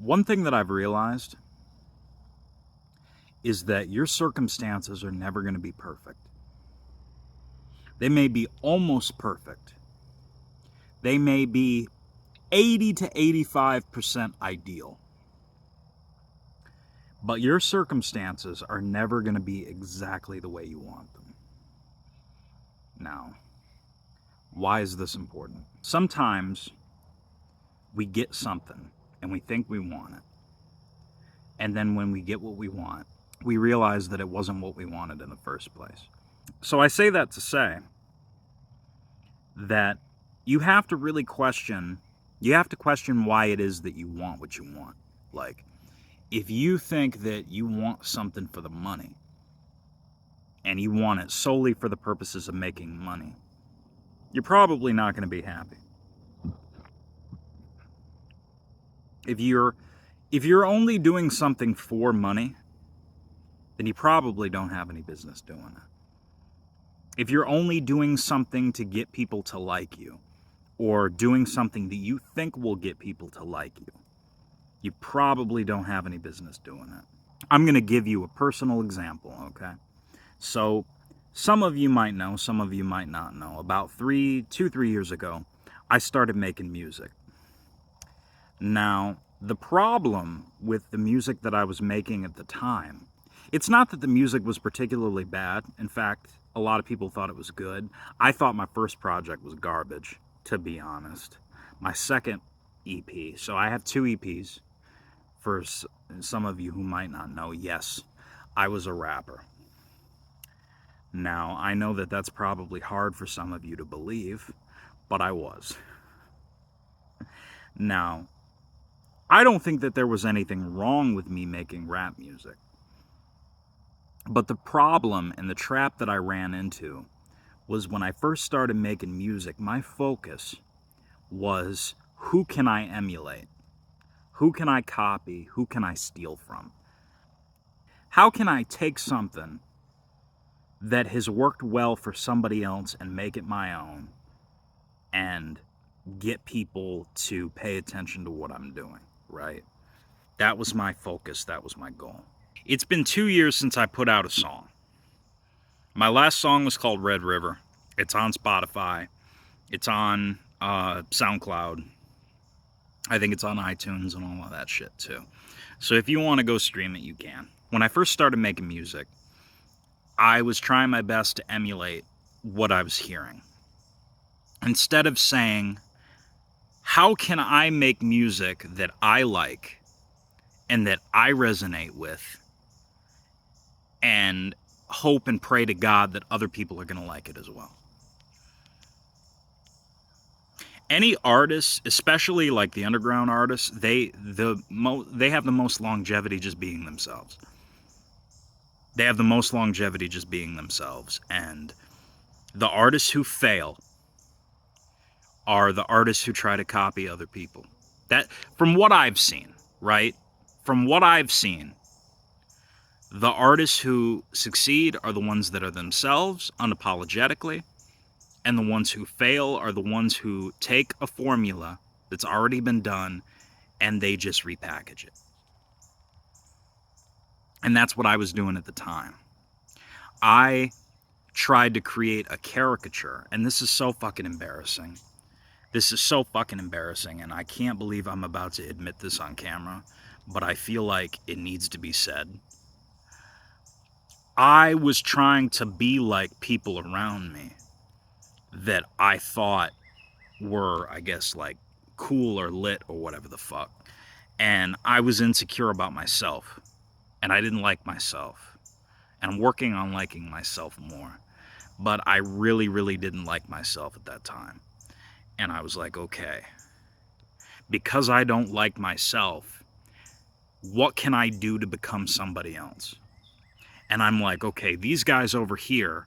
One thing that I've realized is that your circumstances are never going to be perfect. They may be almost perfect. They may be 80 to 85% ideal. But your circumstances are never going to be exactly the way you want them. Now, why is this important? Sometimes we get something and we think we want it. And then when we get what we want, we realize that it wasn't what we wanted in the first place. So I say that to say that you have to really question, why it is that you want what you want. Like, if you think that you want something for the money, and you want it solely for the purposes of making money, you're probably not going to be happy. If you're only doing something for money, then you probably don't have any business doing it. If you're only doing something to get people to like you, or doing something that you think will get people to like you, you probably don't have any business doing it. I'm going to give you a personal example, okay? So, some of you might know, some of you might not know. About 3 years ago, I started making music. Now, the problem with the music that I was making at the time, it's not that the music was particularly bad. In fact, a lot of people thought it was good. I thought my first project was garbage, to be honest. My second EP, so I have 2 EPs. For some of you who might not know, yes, I was a rapper. Now, I know that that's probably hard for some of you to believe, but I was. Now, I don't think that there was anything wrong with me making rap music. But the problem and the trap that I ran into was when I first started making music, my focus was, who can I emulate? Who can I copy? Who can I steal from? How can I take something that has worked well for somebody else and make it my own and get people to pay attention to what I'm doing, right? That was my focus. That was my goal. It's been 2 years since I put out a song. My last song was called Red River. It's on Spotify. It's on SoundCloud. I think it's on iTunes and all of that shit too. So if you want to go stream it, you can. When I first started making music, I was trying my best to emulate what I was hearing. Instead of saying, how can I make music that I like and that I resonate with, and hope and pray to God that other people are going to like it as well. Any artists, especially like the underground artists, they have the most longevity just being themselves. They have the most longevity just being themselves. And the artists who fail are the artists who try to copy other people. That, from what I've seen, right? From what I've seen, the artists who succeed are the ones that are themselves, unapologetically, and the ones who fail are the ones who take a formula that's already been done and they just repackage it. And that's what I was doing at the time. I tried to create a caricature, and this is so fucking embarrassing. This is so fucking embarrassing, and I can't believe I'm about to admit this on camera, but I feel like it needs to be said. I was trying to be like people around me that I thought were, I guess, like cool or lit or whatever the fuck. And I was insecure about myself. And I didn't like myself. And I'm working on liking myself more. But I really, really didn't like myself at that time. And I was like, okay, because I don't like myself, what can I do to become somebody else? And I'm like, okay, these guys over here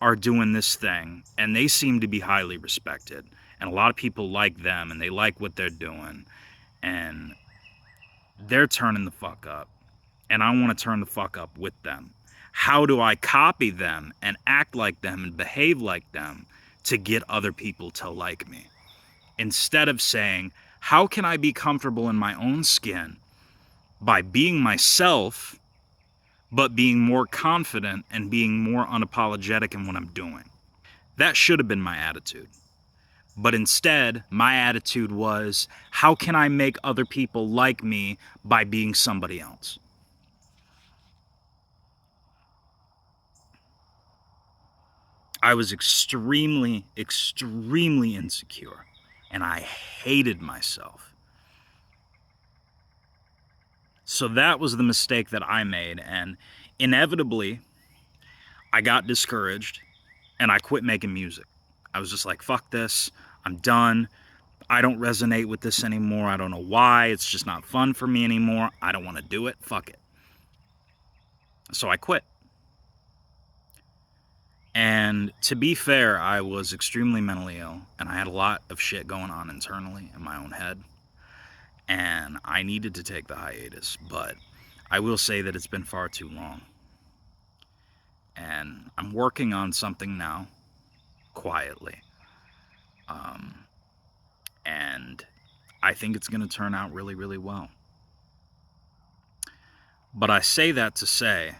are doing this thing, and they seem to be highly respected. And a lot of people like them, and they like what they're doing. And they're turning the fuck up. And I want to turn the fuck up with them. How do I copy them and act like them and behave like them to get other people to like me? Instead of saying, how can I be comfortable in my own skin by being myself, but being more confident and being more unapologetic in what I'm doing. That should have been my attitude. But instead, my attitude was, how can I make other people like me by being somebody else? I was extremely, extremely insecure, and I hated myself. So that was the mistake that I made, and inevitably, I got discouraged, and I quit making music. I was just like, fuck this, I'm done. I don't resonate with this anymore. I don't know why. It's just not fun for me anymore. I don't want to do it. Fuck it. So I quit. And to be fair, I was extremely mentally ill, and I had a lot of shit going on internally in my own head. And I needed to take the hiatus, but I will say that it's been far too long. And I'm working on something now, quietly. And I think it's going to turn out really, really well. But I say that to say,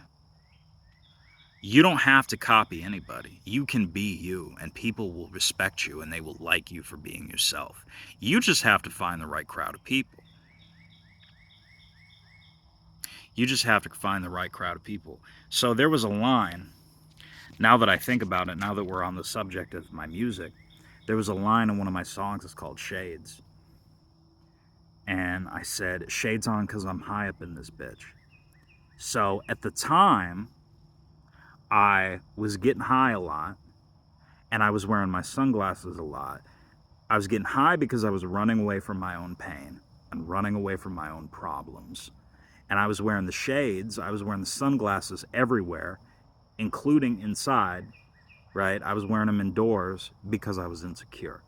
you don't have to copy anybody. You can be you, and people will respect you, and they will like you for being yourself. You just have to find the right crowd of people. You just have to find the right crowd of people. So there was a line, now that I think about it, now that we're on the subject of my music, there was a line in one of my songs, it's called Shades. And I said, shades on because I'm high up in this bitch. So at the time, I was getting high a lot, and I was wearing my sunglasses a lot. I was getting high because I was running away from my own pain and running away from my own problems. And I was wearing the shades, I was wearing the sunglasses everywhere, including inside, right? I was wearing them indoors because I was insecure.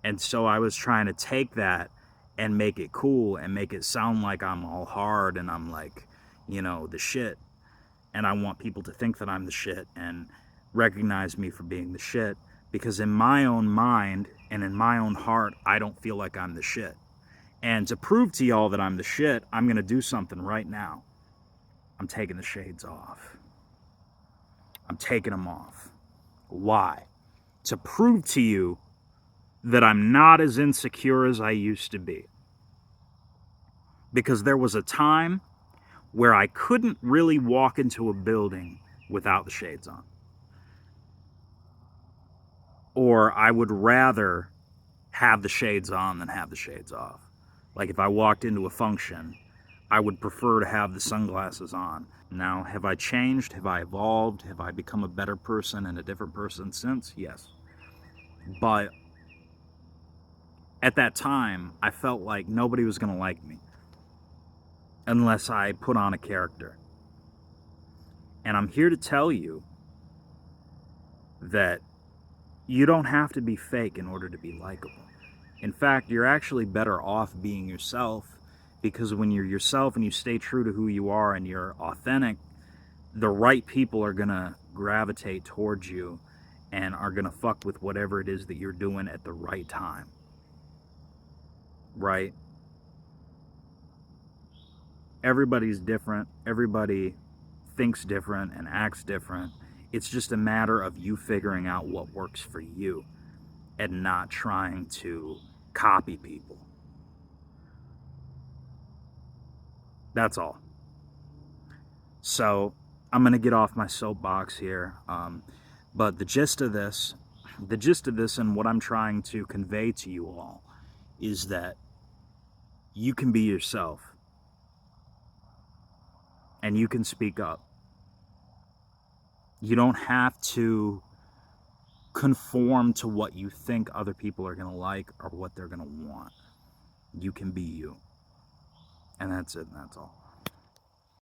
And so I was trying to take that and make it cool and make it sound like I'm all hard and I'm like, the shit. And I want people to think that I'm the shit and recognize me for being the shit, because in my own mind and in my own heart, I don't feel like I'm the shit. And to prove to y'all that I'm the shit, I'm going to do something right now. I'm taking the shades off. I'm taking them off. Why? To prove to you that I'm not as insecure as I used to be. Because there was a time where I couldn't really walk into a building without the shades on. Or I would rather have the shades on than have the shades off. Like if I walked into a function, I would prefer to have the sunglasses on. Now, have I changed? Have I evolved? Have I become a better person and a different person since? Yes. But at that time, I felt like nobody was going to like me unless I put on a character. And I'm here to tell you that you don't have to be fake in order to be likable. In fact, you're actually better off being yourself, because when you're yourself and you stay true to who you are and you're authentic, the right people are going to gravitate towards you and are going to fuck with whatever it is that you're doing at the right time. Right? Everybody's different. Everybody thinks different and acts different. It's just a matter of you figuring out what works for you and not trying to copy people. That's all. So I'm going to get off my soapbox here. But the gist of this and what I'm trying to convey to you all is that you can be yourself and you can speak up. You don't have to conform to what you think other people are going to like or what they're going to want. You can be you. And that's it. And that's all.